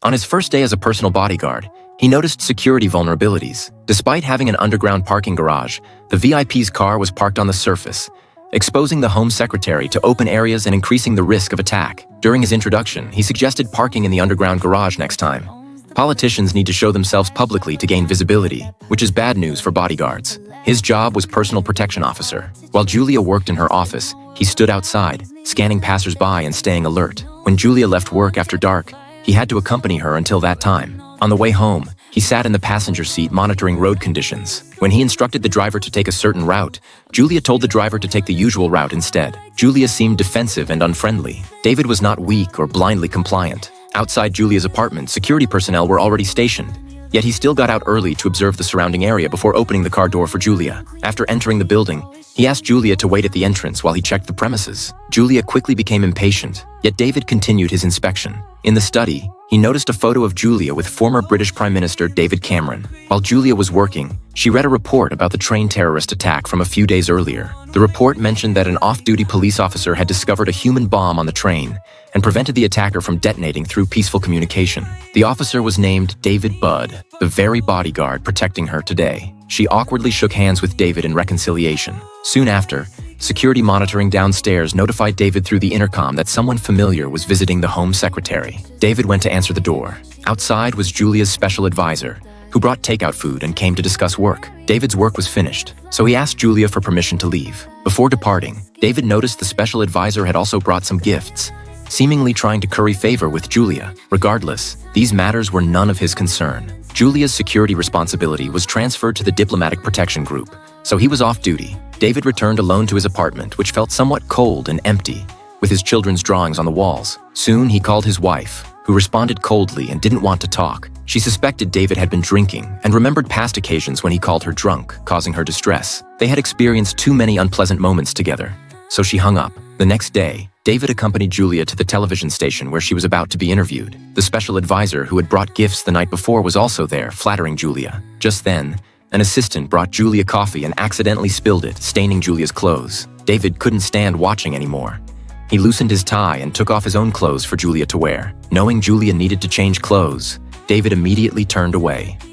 On his first day as a personal bodyguard, he noticed security vulnerabilities. Despite having an underground parking garage, the VIP's car was parked on the surface, exposing the Home Secretary to open areas and increasing the risk of attack. During his introduction, he suggested parking in the underground garage next time. Politicians need to show themselves publicly to gain visibility, which is bad news for bodyguards. His job was personal protection officer. While Julia worked in her office, he stood outside, scanning passers-by and staying alert. When Julia left work after dark, he had to accompany her until that time. On the way home, he sat in the passenger seat monitoring road conditions. When he instructed the driver to take a certain route, Julia told the driver to take the usual route instead. Julia seemed defensive and unfriendly. David was not weak or blindly compliant. Outside Julia's apartment, security personnel were already stationed. Yet he still got out early to observe the surrounding area before opening the car door for Julia. After entering the building, he asked Julia to wait at the entrance while he checked the premises. Julia quickly became impatient, yet David continued his inspection. In the study, he noticed a photo of Julia with former British Prime Minister David Cameron. While Julia was working, she read a report about the train terrorist attack from a few days earlier. The report mentioned that an off-duty police officer had discovered a human bomb on the train and prevented the attacker from detonating through peaceful communication. The officer was named David Budd, the very bodyguard protecting her today. She awkwardly shook hands with David in reconciliation. Soon after, security monitoring downstairs notified David through the intercom that someone familiar was visiting the Home Secretary. David went to answer the door. Outside was Julia's special advisor, who brought takeout food and came to discuss work. David's work was finished, so he asked Julia for permission to leave. Before departing, David noticed the special advisor had also brought some gifts, seemingly trying to curry favor with Julia. Regardless, these matters were none of his concern. Julia's security responsibility was transferred to the Diplomatic Protection Group, so he was off duty. David returned alone to his apartment, which felt somewhat cold and empty, with his children's drawings on the walls. Soon he called his wife, who responded coldly and didn't want to talk. She suspected David had been drinking and remembered past occasions when he called her drunk, causing her distress. They had experienced too many unpleasant moments together, so she hung up. The next day, David accompanied Julia to the television station where she was about to be interviewed. The special advisor who had brought gifts the night before was also there, flattering Julia. Just then, an assistant brought Julia coffee and accidentally spilled it, staining Julia's clothes. David couldn't stand watching anymore. He loosened his tie and took off his own clothes for Julia to wear. Knowing Julia needed to change clothes, David immediately turned away.